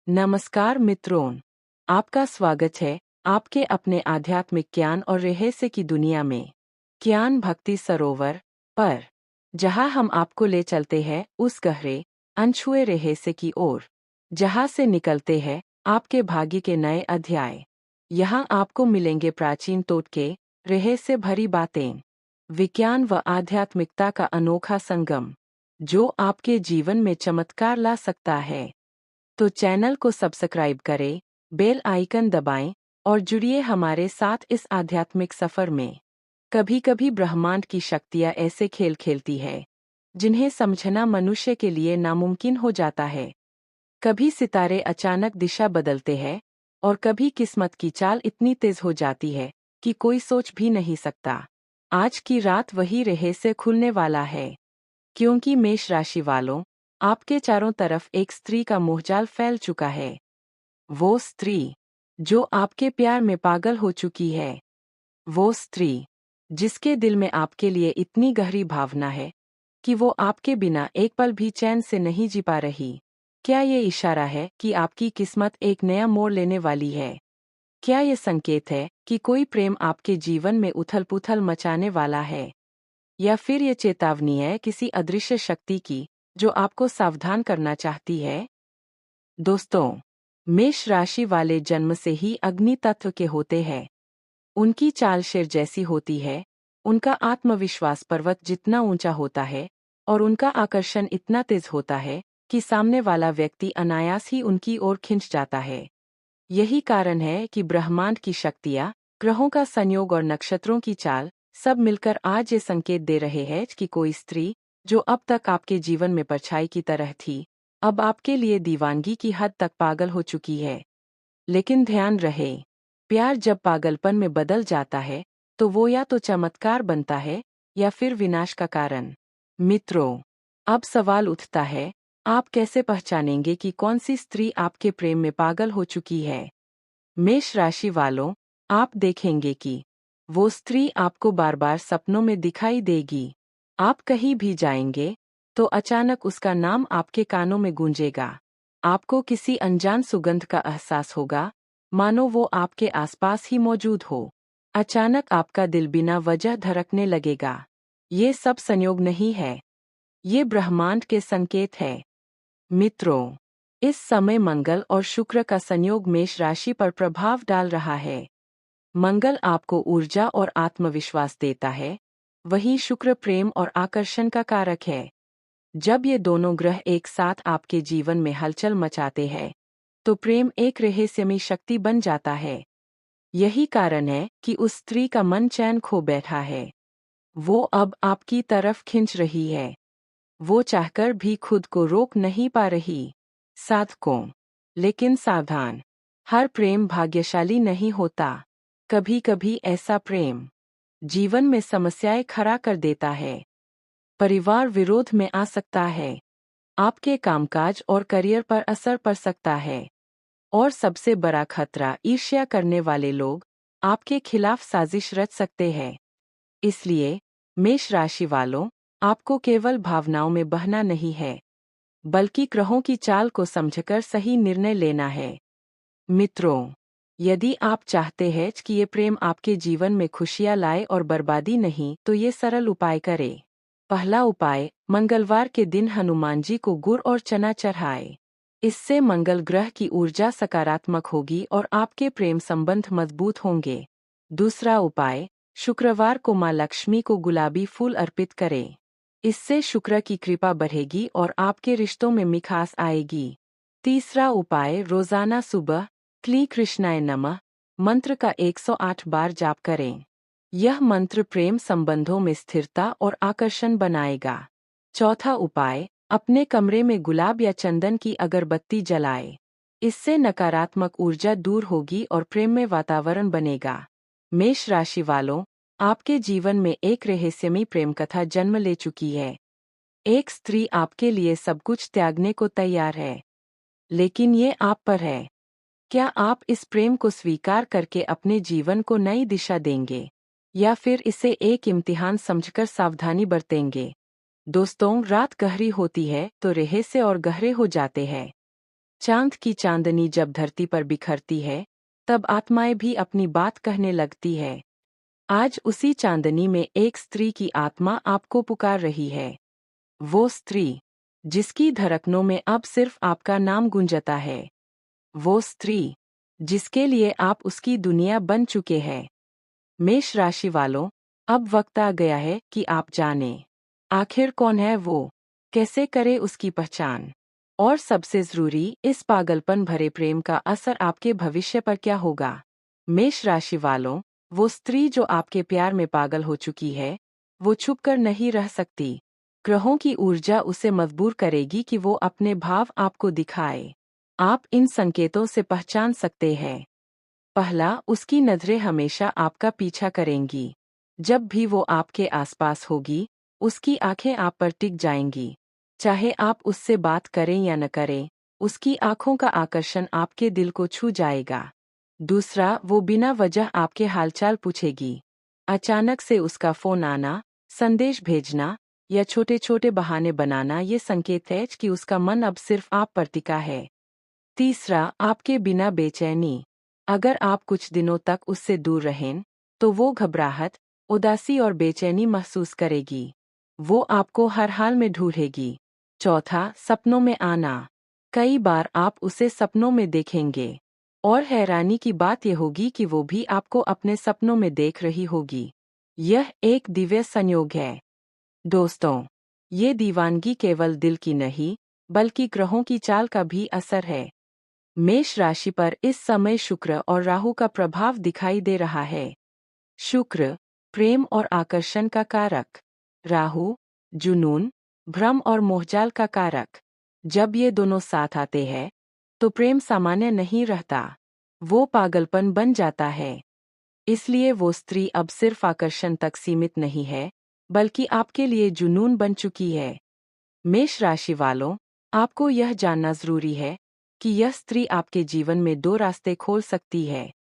नमस्कार मित्रों, आपका स्वागत है आपके अपने आध्यात्मिक ज्ञान और रहस्य की दुनिया में ज्ञान भक्ति सरोवर पर, जहां हम आपको ले चलते हैं उस गहरे अनछुए रहस्य की ओर, जहां से निकलते हैं आपके भाग्य के नए अध्याय। यहां आपको मिलेंगे प्राचीन टोटके, रहस्य भरी बातें, विज्ञान व आध्यात्मिकता का अनोखा संगम, जो आपके जीवन में चमत्कार ला सकता है। तो चैनल को सब्सक्राइब करें, बेल आइकन दबाएं और जुड़िए हमारे साथ इस आध्यात्मिक सफर में। कभी कभी ब्रह्मांड की शक्तियां ऐसे खेल खेलती है जिन्हें समझना मनुष्य के लिए नामुमकिन हो जाता है। कभी सितारे अचानक दिशा बदलते हैं और कभी किस्मत की चाल इतनी तेज हो जाती है कि कोई सोच भी नहीं सकता। आज की रात वही रहस्य खुलने वाला है, क्योंकि मेष राशि वालों, आपके चारों तरफ एक स्त्री का मोहजाल फैल चुका है। वो स्त्री जो आपके प्यार में पागल हो चुकी है। वो स्त्री जिसके दिल में आपके लिए इतनी गहरी भावना है कि वो आपके बिना एक पल भी चैन से नहीं जी पा रही। क्या ये इशारा है कि आपकी किस्मत एक नया मोड़ लेने वाली है? क्या ये संकेत है कि कोई प्रेम आपके जीवन में उथल-पुथल मचाने वाला है? या फिर ये चेतावनी है किसी अदृश्य शक्ति की जो आपको सावधान करना चाहती है? दोस्तों, मेष राशि वाले जन्म से ही अग्नि तत्व के होते हैं। उनकी चाल शेर जैसी होती है, उनका आत्मविश्वास पर्वत जितना ऊंचा होता है और उनका आकर्षण इतना तेज होता है कि सामने वाला व्यक्ति अनायास ही उनकी ओर खिंच जाता है। यही कारण है कि ब्रह्मांड की शक्तियाँ, ग्रहों का संयोग और नक्षत्रों की चाल सब मिलकर आज ये संकेत दे रहे हैं कि कोई स्त्री जो अब तक आपके जीवन में परछाई की तरह थी, अब आपके लिए दीवानगी की हद तक पागल हो चुकी है। लेकिन ध्यान रहे, प्यार जब पागलपन में बदल जाता है तो वो या तो चमत्कार बनता है या फिर विनाश का कारण। मित्रों, अब सवाल उठता है, आप कैसे पहचानेंगे कि कौन सी स्त्री आपके प्रेम में पागल हो चुकी है? मेष राशि वालों, आप देखेंगे कि वो स्त्री आपको बार बार सपनों में दिखाई देगी। आप कहीं भी जाएंगे तो अचानक उसका नाम आपके कानों में गूंजेगा। आपको किसी अनजान सुगंध का एहसास होगा, मानो वो आपके आसपास ही मौजूद हो। अचानक आपका दिल बिना वजह धड़कने लगेगा। ये सब संयोग नहीं है, ये ब्रह्मांड के संकेत है। मित्रों, इस समय मंगल और शुक्र का संयोग मेष राशि पर प्रभाव डाल रहा है। मंगल आपको ऊर्जा और आत्मविश्वास देता है, वहीं शुक्र प्रेम और आकर्षण का कारक है। जब ये दोनों ग्रह एक साथ आपके जीवन में हलचल मचाते हैं, तो प्रेम एक रहस्यमयी शक्ति बन जाता है। यही कारण है कि उस स्त्री का मन चैन खो बैठा है। वो अब आपकी तरफ खिंच रही है। वो चाहकर भी खुद को रोक नहीं पा रही। साधकों, लेकिन सावधान, हर प्रेम भाग्यशाली नहीं होता। कभी-कभी ऐसा प्रेम जीवन में समस्याएं खड़ा कर देता है। परिवार विरोध में आ सकता है, आपके कामकाज और करियर पर असर पड़ सकता है, और सबसे बड़ा खतरा ईर्ष्या करने वाले लोग आपके खिलाफ साजिश रच सकते हैं। इसलिए मेष राशि वालों, आपको केवल भावनाओं में बहना नहीं है, बल्कि ग्रहों की चाल को समझकर सही निर्णय लेना है। मित्रों, यदि आप चाहते हैं कि ये प्रेम आपके जीवन में खुशियां लाए और बर्बादी नहीं, तो ये सरल उपाय करें। पहला उपाय, मंगलवार के दिन हनुमान जी को गुड़ और चना चढ़ाएं। इससे मंगल ग्रह की ऊर्जा सकारात्मक होगी और आपके प्रेम संबंध मजबूत होंगे। दूसरा उपाय, शुक्रवार को माँ लक्ष्मी को गुलाबी फूल अर्पित करें। इससे शुक्र की कृपा बढ़ेगी और आपके रिश्तों में मिठास आएगी। तीसरा उपाय, रोजाना सुबह क्ली कृष्णाय नमः मंत्र का 108 बार जाप करें। यह मंत्र प्रेम संबंधों में स्थिरता और आकर्षण बनाएगा। चौथा उपाय, अपने कमरे में गुलाब या चंदन की अगरबत्ती जलाएं। इससे नकारात्मक ऊर्जा दूर होगी और प्रेम में वातावरण बनेगा। मेष राशि वालों, आपके जीवन में एक रहस्यमयी प्रेम कथा जन्म ले चुकी है। एक स्त्री आपके लिए सब कुछ त्यागने को तैयार है, लेकिन ये आप पर है। क्या आप इस प्रेम को स्वीकार करके अपने जीवन को नई दिशा देंगे, या फिर इसे एक इम्तिहान समझकर सावधानी बरतेंगे? दोस्तों, रात गहरी होती है तो रहस्य और गहरे हो जाते हैं। चांद की चांदनी जब धरती पर बिखरती है, तब आत्माएं भी अपनी बात कहने लगती है। आज उसी चांदनी में एक स्त्री की आत्मा आपको पुकार रही है। वो स्त्री, जिसकी धड़कनों में अब सिर्फ आपका नाम गूंजता है। वो स्त्री, जिसके लिए आप उसकी दुनिया बन चुके हैं। मेष राशि वालों, अब वक्त आ गया है कि आप जानें। आखिर कौन है वो? कैसे करें उसकी पहचान? और सबसे जरूरी, इस पागलपन भरे प्रेम का असर आपके भविष्य पर क्या होगा? मेष राशि वालों, वो स्त्री जो आपके प्यार में पागल हो चुकी है, वो छुपकर नहीं रह सकती। ग्रहों की ऊर्जा उसे मजबूर करेगी कि वो अपने भाव आपको दिखाए। आप इन संकेतों से पहचान सकते हैं। पहला, उसकी नजरें हमेशा आपका पीछा करेंगी। जब भी वो आपके आसपास होगी, उसकी आंखें आप पर टिक जाएंगी। चाहे आप उससे बात करें या न करें, उसकी आंखों का आकर्षण आपके दिल को छू जाएगा। दूसरा, वो बिना वजह आपके हालचाल पूछेगी। अचानक से उसका फोन आना, संदेश भेजना या छोटे छोटे बहाने बनाना ये संकेत है कि उसका मन अब सिर्फ आप पर टिका है। तीसरा, आपके बिना बेचैनी। अगर आप कुछ दिनों तक उससे दूर रहें, तो वो घबराहट, उदासी और बेचैनी महसूस करेगी। वो आपको हर हाल में ढूंढेगी। चौथा, सपनों में आना। कई बार आप उसे सपनों में देखेंगे। और हैरानी की बात यह होगी कि वो भी आपको अपने सपनों में देख रही होगी। यह एक दिव्य संयोग है। दोस्तों, ये दीवानगी केवल दिल की नहीं, बल्कि ग्रहों की चाल का भी असर है। मेष राशि पर इस समय शुक्र और राहु का प्रभाव दिखाई दे रहा है। शुक्र, प्रेम और आकर्षण का कारक। राहु, जुनून, भ्रम और मोहजाल का कारक। जब ये दोनों साथ आते हैं, तो प्रेम सामान्य नहीं रहता, वो पागलपन बन जाता है। इसलिए वो स्त्री अब सिर्फ आकर्षण तक सीमित नहीं है, बल्कि आपके लिए जुनून बन चुकी है। मेष राशि वालों, आपको यह जानना जरूरी है कि यह स्त्री आपके जीवन में दो रास्ते खोल सकती है।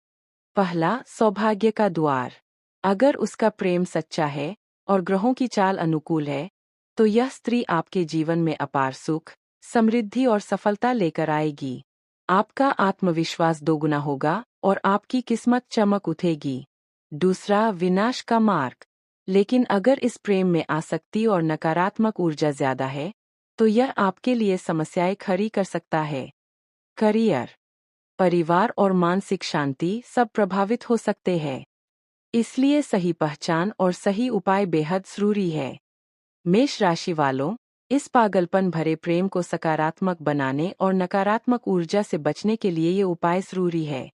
पहला, सौभाग्य का द्वार। अगर उसका प्रेम सच्चा है और ग्रहों की चाल अनुकूल है, तो यह स्त्री आपके जीवन में अपार सुख, समृद्धि और सफलता लेकर आएगी। आपका आत्मविश्वास दोगुना होगा और आपकी किस्मत चमक उठेगी। दूसरा, विनाश का मार्ग। लेकिन अगर इस प्रेम में आसक्ति और नकारात्मक ऊर्जा ज्यादा है, तो यह आपके लिए समस्याएं खड़ी कर सकता है। करियर, परिवार और मानसिक शांति सब प्रभावित हो सकते हैं। इसलिए सही पहचान और सही उपाय बेहद जरूरी है। मेष राशि वालों, इस पागलपन भरे प्रेम को सकारात्मक बनाने और नकारात्मक ऊर्जा से बचने के लिए ये उपाय जरूरी है।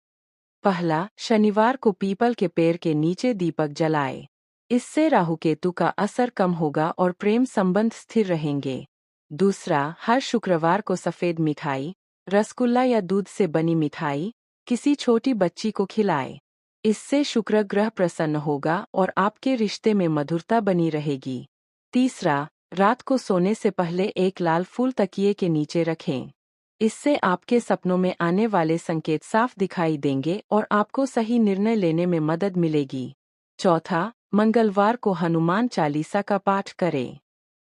पहला, शनिवार को पीपल के पेड़ के नीचे दीपक जलाए। इससे राहु केतु का असर कम होगा और प्रेम संबंध स्थिर रहेंगे। दूसरा, हर शुक्रवार को सफेद मिठाई, रसगुल्ला या दूध से बनी मिठाई किसी छोटी बच्ची को खिलाए। इससे शुक्र ग्रह प्रसन्न होगा और आपके रिश्ते में मधुरता बनी रहेगी। तीसरा, रात को सोने से पहले एक लाल फूल तकिए के नीचे रखें। इससे आपके सपनों में आने वाले संकेत साफ दिखाई देंगे और आपको सही निर्णय लेने में मदद मिलेगी। चौथा, मंगलवार को हनुमान चालीसा का पाठ करें।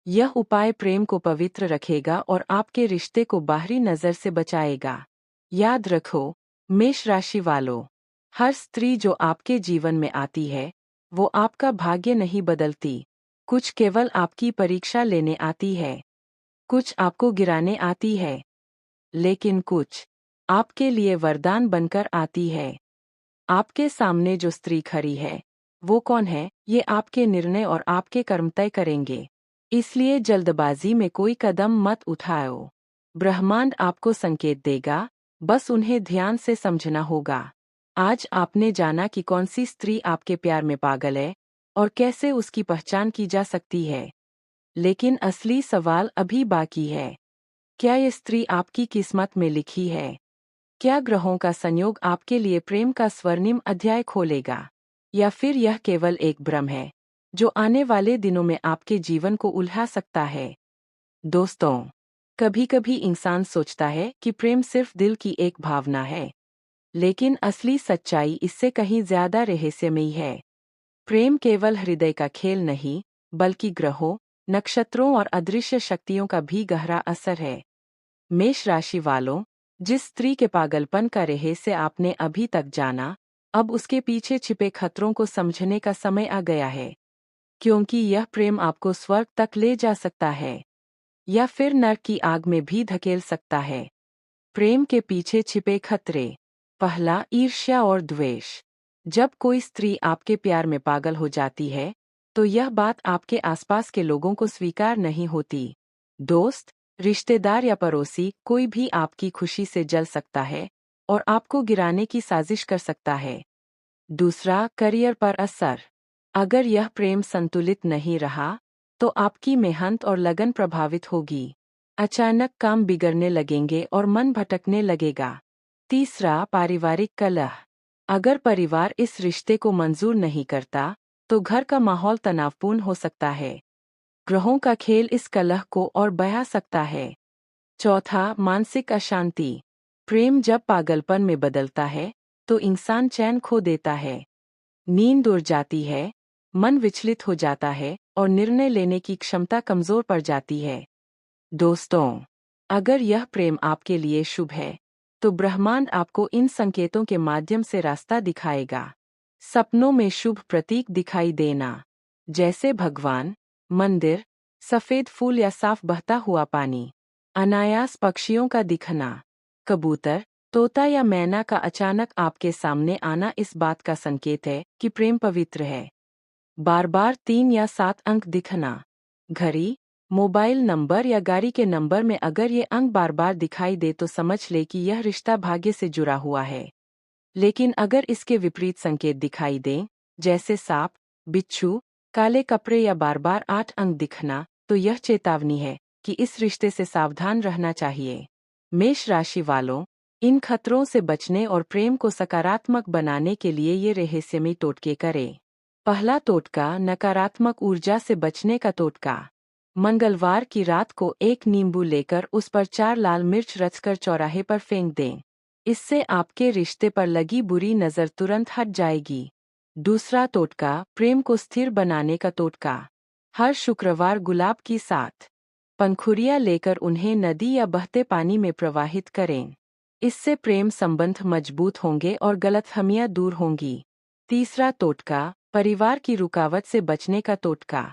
यह उपाय प्रेम को पवित्र रखेगा और आपके रिश्ते को बाहरी नजर से बचाएगा। याद रखो, मेष राशि वालों, हर स्त्री जो आपके जीवन में आती है, वो आपका भाग्य नहीं बदलती। कुछ केवल आपकी परीक्षा लेने आती है, कुछ आपको गिराने आती है, लेकिन कुछ आपके लिए वरदान बनकर आती है। आपके सामने जो स्त्री खड़ी है, वो कौन है, ये आपके निर्णय और आपके कर्म तय करेंगे। इसलिए जल्दबाजी में कोई कदम मत उठाओ। ब्रह्मांड आपको संकेत देगा, बस उन्हें ध्यान से समझना होगा। आज आपने जाना कि कौन सी स्त्री आपके प्यार में पागल है और कैसे उसकी पहचान की जा सकती है। लेकिन असली सवाल अभी बाकी है। क्या ये स्त्री आपकी किस्मत में लिखी है? क्या ग्रहों का संयोग आपके लिए प्रेम का स्वर्णिम अध्याय खोलेगा? या फिर यह केवल एक भ्रम है, जो आने वाले दिनों में आपके जीवन को उल्हा सकता है? दोस्तों, कभी-कभी इंसान सोचता है कि प्रेम सिर्फ दिल की एक भावना है, लेकिन असली सच्चाई इससे कहीं ज्यादा रहस्यमयी है। प्रेम केवल हृदय का खेल नहीं, बल्कि ग्रहों, नक्षत्रों और अदृश्य शक्तियों का भी गहरा असर है। मेष राशि वालों, जिस स्त्री के पागलपन का रहस्य आपने अभी तक जाना, अब उसके पीछे छिपे खतरों को समझने का समय आ गया है, क्योंकि यह प्रेम आपको स्वर्ग तक ले जा सकता है या फिर नरक की आग में भी धकेल सकता है। प्रेम के पीछे छिपे खतरे। पहला, ईर्ष्या और द्वेष। जब कोई स्त्री आपके प्यार में पागल हो जाती है, तो यह बात आपके आसपास के लोगों को स्वीकार नहीं होती। दोस्त, रिश्तेदार या पड़ोसी कोई भी आपकी खुशी से जल सकता है और आपको गिराने की साजिश कर सकता है। दूसरा, करियर पर असर। अगर यह प्रेम संतुलित नहीं रहा, तो आपकी मेहनत और लगन प्रभावित होगी। अचानक काम बिगड़ने लगेंगे और मन भटकने लगेगा। तीसरा, पारिवारिक कलह। अगर परिवार इस रिश्ते को मंजूर नहीं करता, तो घर का माहौल तनावपूर्ण हो सकता है। ग्रहों का खेल इस कलह को और बढ़ा सकता है। चौथा, मानसिक अशांति। प्रेम जब पागलपन में बदलता है, तो इंसान चैन खो देता है। नींद उड़ जाती है, मन विचलित हो जाता है और निर्णय लेने की क्षमता कमजोर पड़ जाती है। दोस्तों, अगर यह प्रेम आपके लिए शुभ है, तो ब्रह्मांड आपको इन संकेतों के माध्यम से रास्ता दिखाएगा। सपनों में शुभ प्रतीक दिखाई देना, जैसे भगवान, मंदिर, सफेद फूल या साफ बहता हुआ पानी। अनायास पक्षियों का दिखना, कबूतर, तोता या मैना का अचानक आपके सामने आना इस बात का संकेत है कि प्रेम पवित्र है। बार बार 3 या 7 अंक दिखना, घड़ी, मोबाइल नंबर या गाड़ी के नंबर में अगर ये अंक बार बार दिखाई दे तो समझ ले कि यह रिश्ता भाग्य से जुड़ा हुआ है। लेकिन अगर इसके विपरीत संकेत दिखाई दें, जैसे सांप, बिच्छू, काले कपड़े या बार बार 8 अंक दिखना, तो यह चेतावनी है कि इस रिश्ते से सावधान रहना चाहिए। मेष राशि वालों, इन खतरों से बचने और प्रेम को सकारात्मक बनाने के लिए ये रहस्यमयी टोटके करें। पहला टोटका, नकारात्मक ऊर्जा से बचने का टोटका। मंगलवार की रात को एक नींबू लेकर उस पर 4 लाल मिर्च रचकर चौराहे पर फेंक दें। इससे आपके रिश्ते पर लगी बुरी नज़र तुरंत हट जाएगी। दूसरा टोटका, प्रेम को स्थिर बनाने का टोटका। हर शुक्रवार गुलाब की 7 पंखुड़ियाँ लेकर उन्हें नदी या बहते पानी में प्रवाहित करें। इससे प्रेम संबंध मजबूत होंगे और गलतफहमियां दूर होंगी। तीसरा टोटका, परिवार की रुकावट से बचने का टोटका।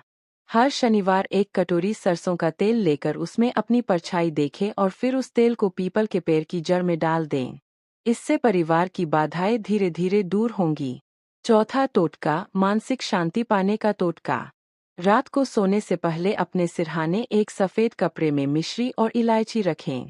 हर शनिवार एक कटोरी सरसों का तेल लेकर उसमें अपनी परछाई देखें और फिर उस तेल को पीपल के पेड़ की जड़ में डाल दें। इससे परिवार की बाधाएं धीरे धीरे दूर होंगी। चौथा टोटका, मानसिक शांति पाने का टोटका। रात को सोने से पहले अपने सिरहाने एक सफेद कपड़े में मिश्री और इलायची रखें।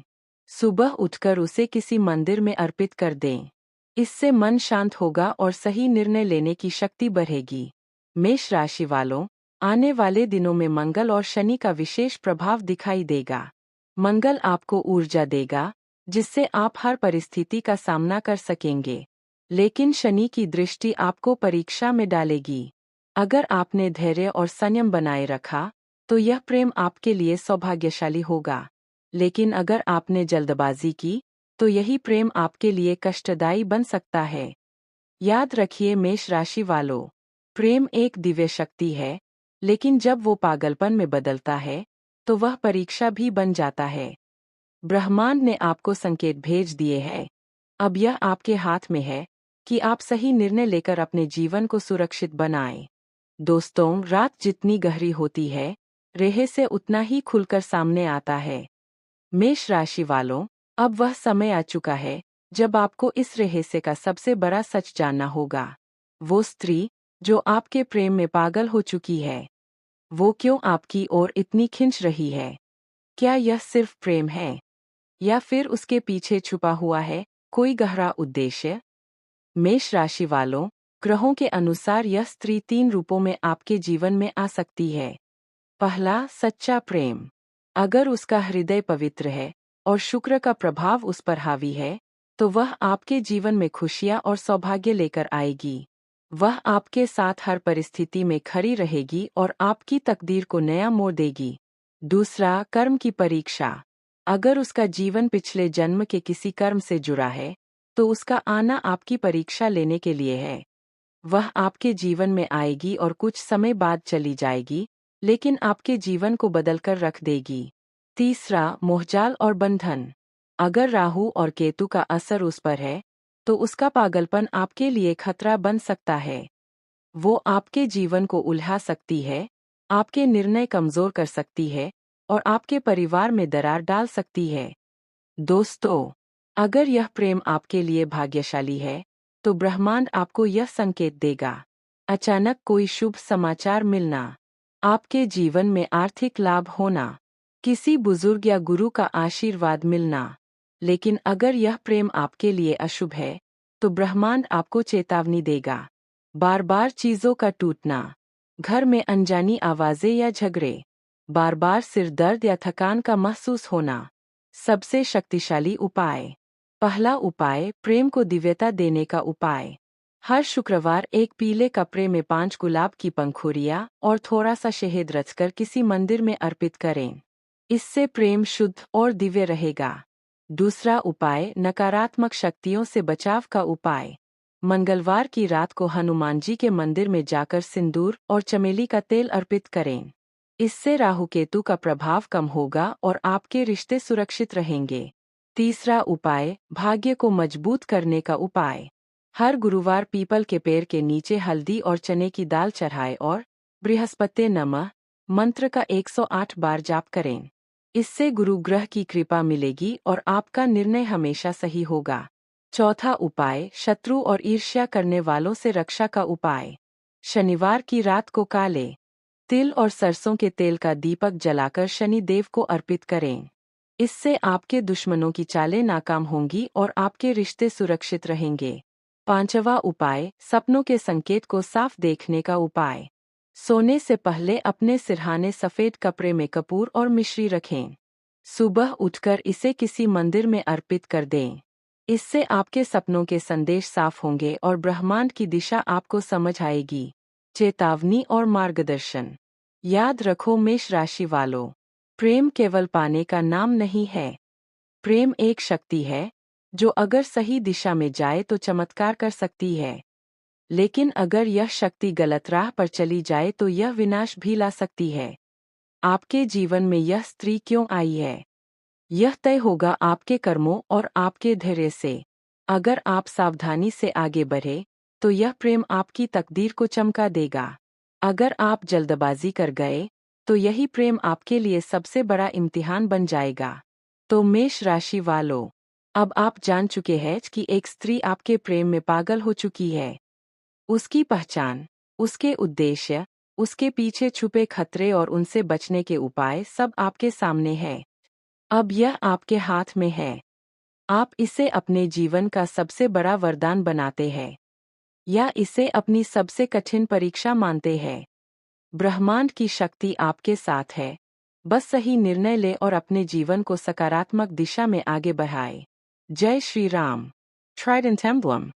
सुबह उठकर उसे किसी मंदिर में अर्पित कर दें। इससे मन शांत होगा और सही निर्णय लेने की शक्ति बढ़ेगी। मेष राशि वालों, आने वाले दिनों में मंगल और शनि का विशेष प्रभाव दिखाई देगा। मंगल आपको ऊर्जा देगा, जिससे आप हर परिस्थिति का सामना कर सकेंगे। लेकिन शनि की दृष्टि आपको परीक्षा में डालेगी। अगर आपने धैर्य और संयम बनाए रखा, तो यह प्रेम आपके लिए सौभाग्यशाली होगा। लेकिन अगर आपने जल्दबाजी की, तो यही प्रेम आपके लिए कष्टदायी बन सकता है। याद रखिए मेष राशि वालों, प्रेम एक दिव्य शक्ति है, लेकिन जब वो पागलपन में बदलता है, तो वह परीक्षा भी बन जाता है। ब्रह्मांड ने आपको संकेत भेज दिए हैं। अब यह आपके हाथ में है कि आप सही निर्णय लेकर अपने जीवन को सुरक्षित बनाएं। दोस्तों, रात जितनी गहरी होती है, रहस्य उतना ही खुलकर सामने आता है। मेष राशि वालों, अब वह समय आ चुका है जब आपको इस रहस्य का सबसे बड़ा सच जानना होगा। वो स्त्री जो आपके प्रेम में पागल हो चुकी है, वो क्यों आपकी ओर इतनी खिंच रही है? क्या यह सिर्फ प्रेम है, या फिर उसके पीछे छुपा हुआ है कोई गहरा उद्देश्य? मेष राशि वालों, ग्रहों के अनुसार यह स्त्री 3 रूपों में आपके जीवन में आ सकती है। पहला, सच्चा प्रेम। अगर उसका हृदय पवित्र है और शुक्र का प्रभाव उस पर हावी है, तो वह आपके जीवन में खुशियां और सौभाग्य लेकर आएगी। वह आपके साथ हर परिस्थिति में खड़ी रहेगी और आपकी तकदीर को नया मोड़ देगी। दूसरा, कर्म की परीक्षा। अगर उसका जीवन पिछले जन्म के किसी कर्म से जुड़ा है, तो उसका आना आपकी परीक्षा लेने के लिए है। वह आपके जीवन में आएगी और कुछ समय बाद चली जाएगी, लेकिन आपके जीवन को बदलकर रख देगी। तीसरा, मोहजाल और बंधन। अगर राहु और केतु का असर उस पर है, तो उसका पागलपन आपके लिए खतरा बन सकता है। वो आपके जीवन को उलझा सकती है, आपके निर्णय कमजोर कर सकती है और आपके परिवार में दरार डाल सकती है। दोस्तों, अगर यह प्रेम आपके लिए भाग्यशाली है, तो ब्रह्मांड आपको यह संकेत देगा। अचानक कोई शुभ समाचार मिलना, आपके जीवन में आर्थिक लाभ होना, किसी बुजुर्ग या गुरु का आशीर्वाद मिलना। लेकिन अगर यह प्रेम आपके लिए अशुभ है, तो ब्रह्मांड आपको चेतावनी देगा। बार बार चीजों का टूटना, घर में अनजानी आवाजें या झगड़े, बार बार सिर दर्द या थकान का महसूस होना। सबसे शक्तिशाली उपाय। पहला उपाय, प्रेम को दिव्यता देने का उपाय। हर शुक्रवार एक पीले कपड़े में 5 गुलाब की पंखुड़ियाँ और थोड़ा सा शहद रचकर किसी मंदिर में अर्पित करें। इससे प्रेम शुद्ध और दिव्य रहेगा। दूसरा उपाय, नकारात्मक शक्तियों से बचाव का उपाय। मंगलवार की रात को हनुमान जी के मंदिर में जाकर सिंदूर और चमेली का तेल अर्पित करें। इससे राहु केतु का प्रभाव कम होगा और आपके रिश्ते सुरक्षित रहेंगे। तीसरा उपाय, भाग्य को मजबूत करने का उपाय। हर गुरुवार पीपल के पेड़ के नीचे हल्दी और चने की दाल चढ़ाएं और बृहस्पति नमः मंत्र का 108 बार जाप करें। इससे गुरु ग्रह की कृपा मिलेगी और आपका निर्णय हमेशा सही होगा। चौथा उपाय, शत्रु और ईर्ष्या करने वालों से रक्षा का उपाय। शनिवार की रात को काले तिल और सरसों के तेल का दीपक जलाकर शनि देव को अर्पित करें। इससे आपके दुश्मनों की चालें नाकाम होंगी और आपके रिश्ते सुरक्षित रहेंगे। पांचवा उपाय, सपनों के संकेत को साफ देखने का उपाय। सोने से पहले अपने सिरहाने सफेद कपड़े में कपूर और मिश्री रखें। सुबह उठकर इसे किसी मंदिर में अर्पित कर दें। इससे आपके सपनों के संदेश साफ होंगे और ब्रह्मांड की दिशा आपको समझ आएगी। चेतावनी और मार्गदर्शन। याद रखो मेष राशि वालों, प्रेम केवल पाने का नाम नहीं है। प्रेम एक शक्ति है जो अगर सही दिशा में जाए तो चमत्कार कर सकती है। लेकिन अगर यह शक्ति गलत राह पर चली जाए तो यह विनाश भी ला सकती है। आपके जीवन में यह स्त्री क्यों आई है, यह तय होगा आपके कर्मों और आपके धैर्य से। अगर आप सावधानी से आगे बढ़े, तो यह प्रेम आपकी तकदीर को चमका देगा। अगर आप जल्दबाजी कर गए, तो यही प्रेम आपके लिए सबसे बड़ा इम्तिहान बन जाएगा। तो मेष राशि वालों, अब आप जान चुके हैं कि एक स्त्री आपके प्रेम में पागल हो चुकी है। उसकी पहचान, उसके उद्देश्य, उसके पीछे छुपे खतरे और उनसे बचने के उपाय सब आपके सामने हैं। अब यह आपके हाथ में है। आप इसे अपने जीवन का सबसे बड़ा वरदान बनाते हैं या इसे अपनी सबसे कठिन परीक्षा मानते हैं। ब्रह्मांड की शक्ति आपके साथ है। बस सही निर्णय ले और अपने जीवन को सकारात्मक दिशा में आगे बढ़ाए। जय श्री राम। Trident emblem.